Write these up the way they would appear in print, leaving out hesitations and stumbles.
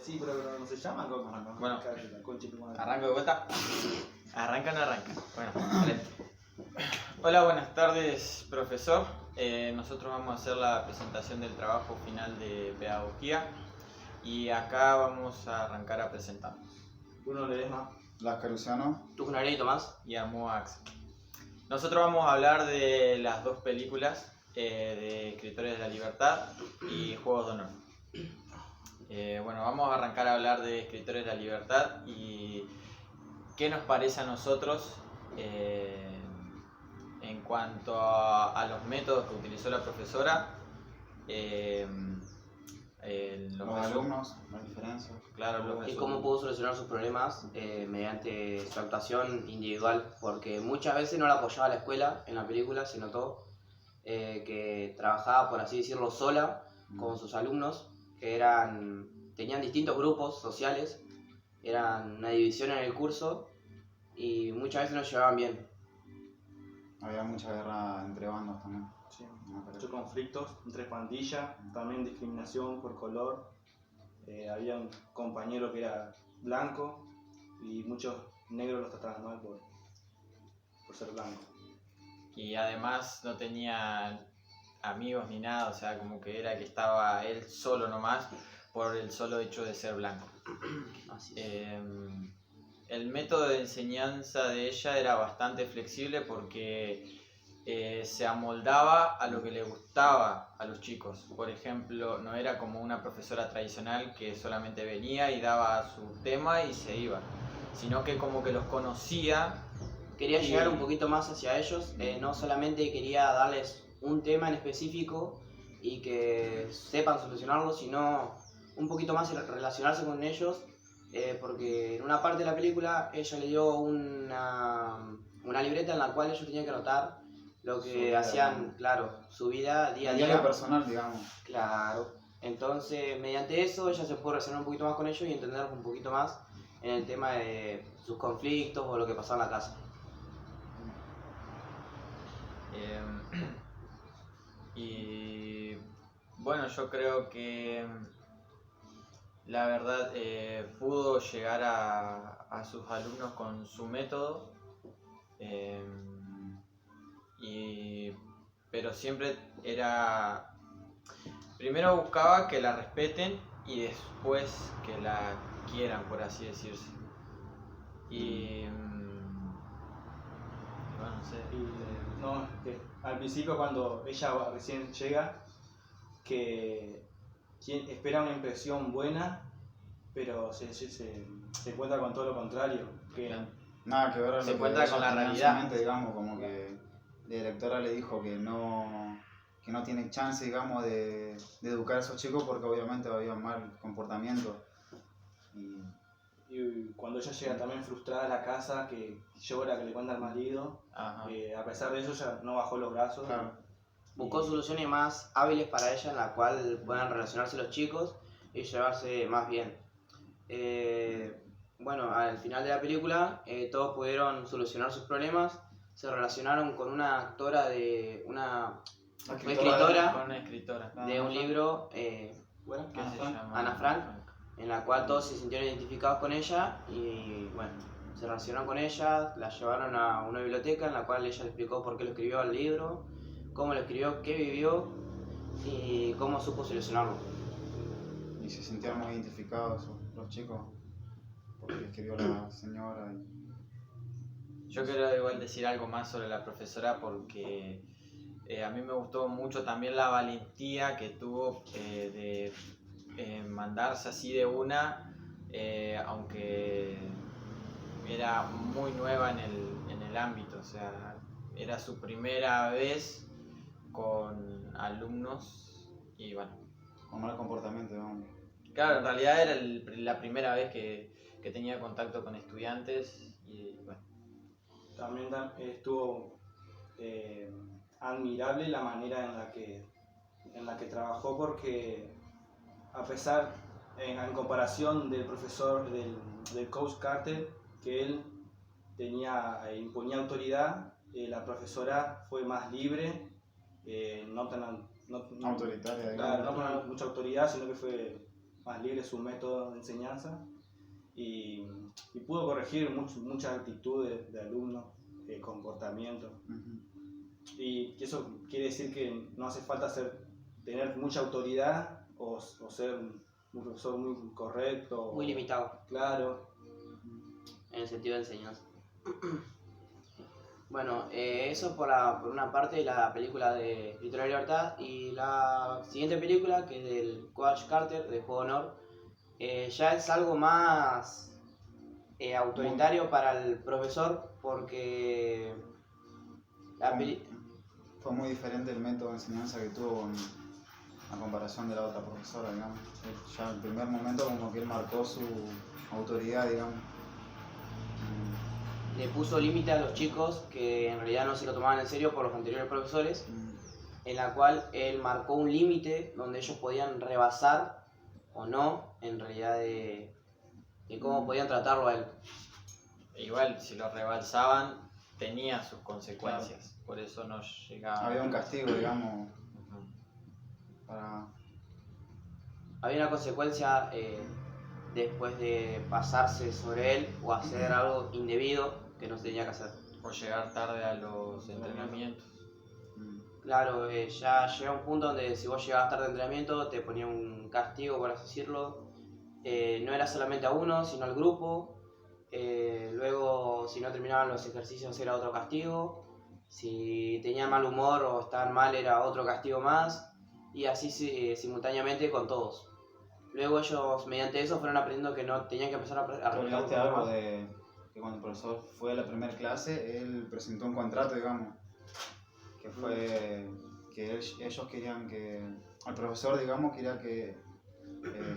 Sí, pero no se llama Coco. Bueno, arranco de vuelta. Arranca o no arranca. Bueno, excelente. Hola, buenas tardes, profesor. Nosotros vamos a hacer la presentación del trabajo final de pedagogía y acá vamos a arrancar a presentarnos. Uno Ledesma. Lascar Luciano. Tucunaré y Tomás. Y Amo Axel. Nosotros vamos a hablar de las dos películas de Escritores de la Libertad y Juegos de Honor. Bueno, vamos a arrancar a hablar de Escritores de la Libertad y qué nos parece a nosotros en cuanto a los métodos que utilizó la profesora. Los alumnos, las diferencias. Claro, Y cómo pudo solucionar sus problemas mediante su actuación individual, porque muchas veces no la apoyaba la escuela. En la película se notó que trabajaba, por así decirlo, sola con sus alumnos, que tenían distintos grupos sociales, eran una división en el curso y muchas veces no se llevaban bien. Había mucha guerra entre bandos también. Sí, muchos conflictos entre pandillas, también discriminación por color. Había un compañero que era blanco y muchos negros los trataban mal por ser blanco. Y además no tenía amigos ni nada, o sea, como que era que estaba él solo nomás por el solo hecho de ser blanco. Así es. El método de enseñanza de ella era bastante flexible porque se amoldaba a lo que le gustaba a los chicos. Por ejemplo, no era como una profesora tradicional que solamente venía y daba su tema y se iba, sino que como que los conocía. Quería llegar un poquito más hacia ellos, no solamente quería darles un tema en específico y que sepan solucionarlo, sino un poquito más relacionarse con ellos, porque en una parte de la película ella le dio una libreta en la cual ellos tenían que anotar lo que hacían, claro, su vida día a día. Diario personal, digamos. Claro. Entonces, mediante eso, ella se puede relacionar un poquito más con ellos y entenderlos un poquito más en el tema de sus conflictos o lo que pasaba en la casa. Y bueno, yo creo que la verdad pudo llegar a sus alumnos con su método, pero siempre era, primero buscaba que la respeten y después que la quieran, por así decirse. Y bueno, no sé. Al principio cuando ella recién llega, que espera una impresión buena, pero se encuentra con todo lo contrario. Que nada que ver a se lo encuentra que con la ella tenía en su realidad. mente, digamos, como que la directora le dijo que no tiene chance, digamos, de educar a esos chicos porque obviamente había mal comportamiento. Y cuando ella llega también frustrada a la casa, que llora, que le cuenta al marido, a pesar de eso ella no bajó los brazos. Claro. Buscó soluciones más hábiles para ella en la cual puedan relacionarse los chicos y llevarse más bien. Bueno, al final de la película todos pudieron solucionar sus problemas, se relacionaron con una actora de una escritora de un libro, ¿Qué se llama? Ana Frank, en la cual todos se sintieron identificados con ella y bueno, se relacionaron con ella, la llevaron a una biblioteca en la cual ella le explicó por qué lo escribió el libro, cómo lo escribió, qué vivió y cómo supo solucionarlo. Y se sintieron muy identificados los chicos porque escribió la señora. Yo quiero igual decir algo más sobre la profesora porque a mí me gustó mucho también la valentía que tuvo de mandarse así de una, aunque era muy nueva en el ámbito, o sea, era su primera vez con alumnos y bueno. Con mal comportamiento, digamos. Claro, en realidad era la primera vez que tenía contacto con estudiantes y bueno. También estuvo admirable la manera en la que trabajó, porque a pesar, en comparación del profesor, del coach Carter, que él imponía autoridad, la profesora fue más libre, no tan autoritaria, claro, no con mucha autoridad, sino que fue más libre su método de enseñanza y pudo corregir muchas actitudes de alumnos, comportamientos. Y eso quiere decir que no hace falta tener mucha autoridad o ser un profesor muy correcto. Muy limitado. Claro. En el sentido de enseñanza. Bueno, eso por una parte de la película de Grito de la Libertad. Y la siguiente película, que es del Coach Carter, de Juego de Honor, ya es algo más autoritario para el profesor, porque fue muy diferente el método de enseñanza que tuvo a comparación de la otra profesora, digamos. Ya en el primer momento como que él marcó su autoridad, digamos. Le puso límite a los chicos que en realidad no se lo tomaban en serio por los anteriores profesores, en la cual él marcó un límite donde ellos podían rebasar o no, en realidad de cómo podían tratarlo a él. Igual, si lo rebalsaban, tenía sus consecuencias, por eso no llegaba. Había un castigo, digamos, Había una consecuencia después de pasarse sobre él o hacer algo indebido que no se tenía que hacer. O llegar tarde a los entrenamientos. Claro, ya llega un punto donde si vos llegabas tarde al entrenamiento te ponía un castigo, por así decirlo. No era solamente a uno, sino al grupo. Luego, si no terminaban los ejercicios, era otro castigo. Si tenían mal humor o estaban mal, era otro castigo más. Y así simultáneamente con todos. Luego ellos, mediante eso, fueron aprendiendo que no tenían que empezar a ¿Te olvidaste respetar algo de que cuando el profesor fue a la primera clase, él presentó un contrato, digamos, que fue que ellos querían que, el profesor, digamos, quería que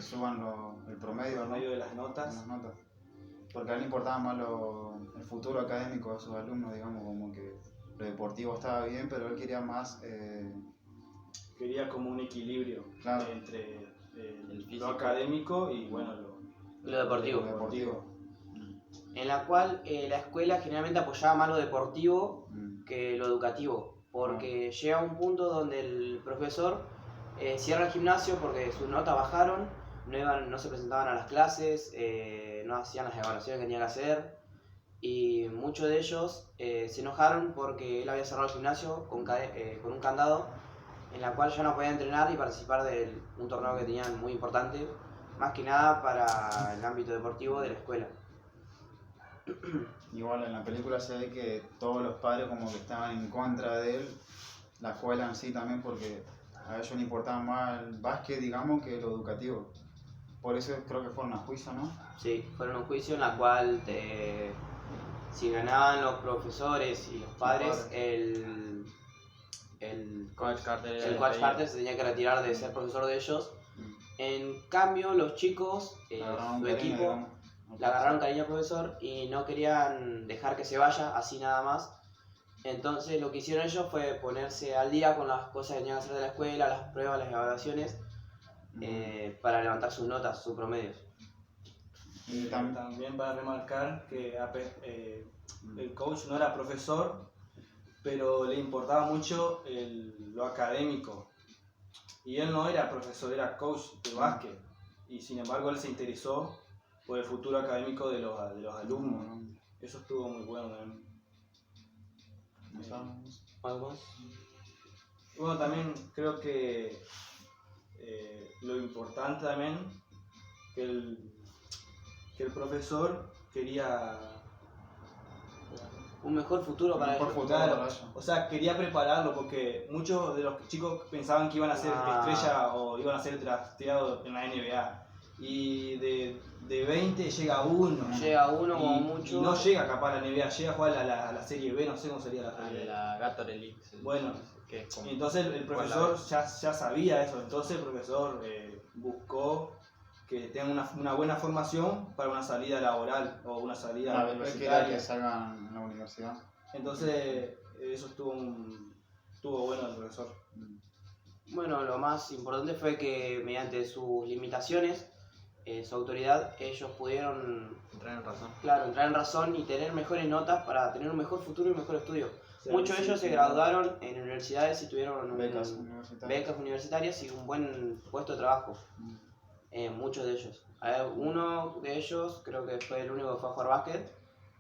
suban el promedio, En ¿no? medio de las notas. Porque a él le importaba más el futuro académico de sus alumnos, digamos, como que lo deportivo estaba bien, pero él quería más... Quería como un equilibrio, claro, entre el lo académico y bueno, lo deportivo. lo deportivo. En la cual la escuela generalmente apoyaba más lo deportivo que lo educativo, porque llega un punto donde el profesor cierra el gimnasio porque sus notas bajaron, no se presentaban a las clases, no hacían las evaluaciones que tenían que hacer, y muchos de ellos se enojaron porque él había cerrado el gimnasio con un candado, en la cual ya no podía entrenar y participar de un torneo que tenían muy importante, más que nada para el ámbito deportivo de la escuela. Igual en la película se ve que todos los padres como que estaban en contra de él, la escuela en sí también, porque a ellos les importaba más el básquet, digamos, que lo educativo. Por eso creo que fueron a juicio, ¿no? Sí, fueron a un juicio en la cual si ganaban los profesores y los padres, el Coach Carter, Coach Carter se tenía que retirar de ser profesor de ellos. En cambio, los chicos, su equipo, le agarraron cariño al profesor y no querían dejar que se vaya así nada más. Entonces lo que hicieron ellos fue ponerse al día con las cosas que tenían que hacer de la escuela, las pruebas, las evaluaciones, para levantar sus notas, sus promedios. Y También para remarcar que el coach no era profesor, pero le importaba mucho lo académico. Y él no era profesor, era coach de básquet. Y sin embargo él se interesó por el futuro académico de los alumnos. Eso estuvo muy bueno también. ¿Algo más? Bueno, también creo que lo importante también que el profesor quería Un mejor futuro para ellos. Claro, o sea, quería prepararlo porque muchos de los chicos pensaban que iban a ser estrella o iban a ser drafteados en la NBA. Y de 20 llega uno. Llega uno como mucho. Y no llega capaz a la NBA, llega a jugar a la Serie B, no sé cómo sería la Serie B. La Gatorade League. Bueno, que es como... entonces el profesor ya sabía eso, entonces el profesor buscó que tengan una buena formación para una salida laboral o una salida universitaria. Que salgan en la universidad. Entonces eso estuvo bueno el profesor. Bueno, lo más importante fue que mediante sus limitaciones, su autoridad, ellos pudieron entrar en razón y tener mejores notas para tener un mejor futuro y un mejor estudio. Muchos de ellos se graduaron en universidades y tuvieron becas universitarias y un buen puesto de trabajo. muchos de ellos. Uno de ellos creo que fue el único que fue a jugar básquet,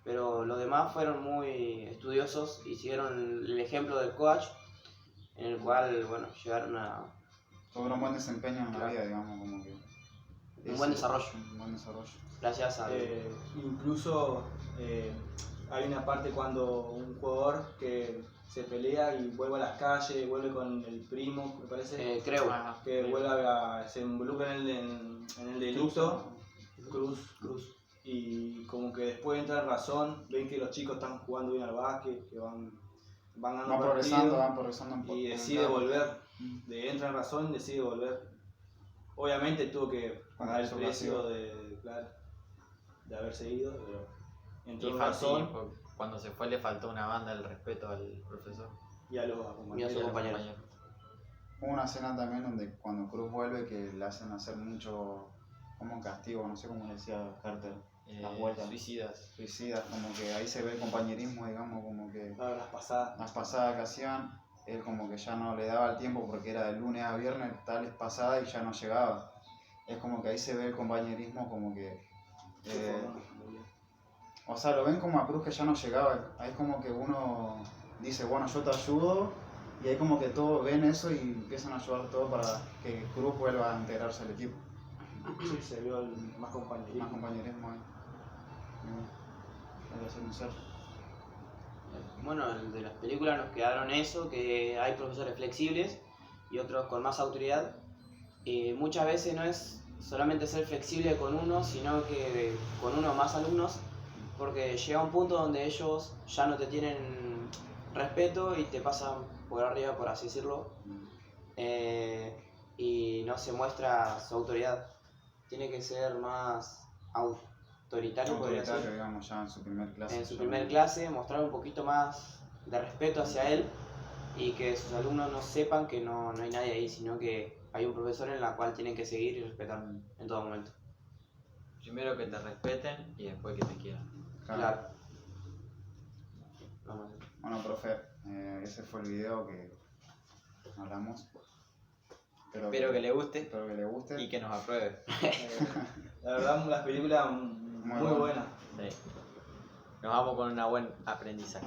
pero los demás fueron muy estudiosos y siguieron el ejemplo del coach, en el cual, bueno, llegaron a Tuvieron un buen desempeño en la Claro. vida, digamos, como que... un buen desarrollo, Un buen desarrollo. gracias a... Incluso hay una parte cuando un jugador que se pelea y vuelve a las calles, vuelve con el primo, me parece, creo, Ah, que vuelve se involucra en el delito, Cruz, y como que después entra en razón, ven que los chicos están jugando bien al básquet, que van ganando Van progresando un poco. y decide volver, entra en razón y decide volver. Obviamente tuvo que pagar el Su precio vacío. de haber seguido, pero entró y en Fati, razón cuando se fue le faltó una banda el respeto al profesor. y a los Y a compañeros. sus compañeros. Hubo una escena también donde cuando Cruz vuelve que le hacen hacer mucho, como un castigo, no sé cómo decía Carter, las vueltas, Suicidas. suicidas, como que ahí se ve el compañerismo, digamos, como que Claro, las pasadas. las pasadas que hacían, él como que ya no le daba el tiempo porque era de lunes a viernes, tales pasadas y ya no llegaba. Es como que ahí se ve el compañerismo como que... o sea, lo ven como a Cruz que ya no llegaba, ahí es como que uno dice, bueno, yo te ayudo, y ahí como que todos ven eso y empiezan a ayudar todo para que Cruz vuelva a integrarse al equipo. Sí, se vio más Más compañerismo. compañerismo ahí. Debe ser un ser. Bueno, de las películas nos quedaron eso, que hay profesores flexibles y otros con más autoridad. Muchas veces no es solamente ser flexible con uno, sino que con uno o más alumnos, porque llega un punto donde ellos ya no te tienen respeto y te pasan por arriba, por así decirlo, y no se muestra su autoridad. Tiene que ser más autoritario, podría Autoritario, ser. digamos, ya en su primer clase. En su ya primer no- clase, mostrar un poquito más de respeto hacia él y que sus alumnos no sepan que no hay nadie ahí, sino que hay un profesor en la cual tienen que seguir y respetar en todo momento. Primero que te respeten y después que te quieran. Claro. Vamos. Bueno, profe, ese fue el video que hablamos. Espero que le guste Espero que le guste. y que nos apruebe. La verdad, las películas muy buena. buenas. Sí. Nos vamos con un buen aprendizaje.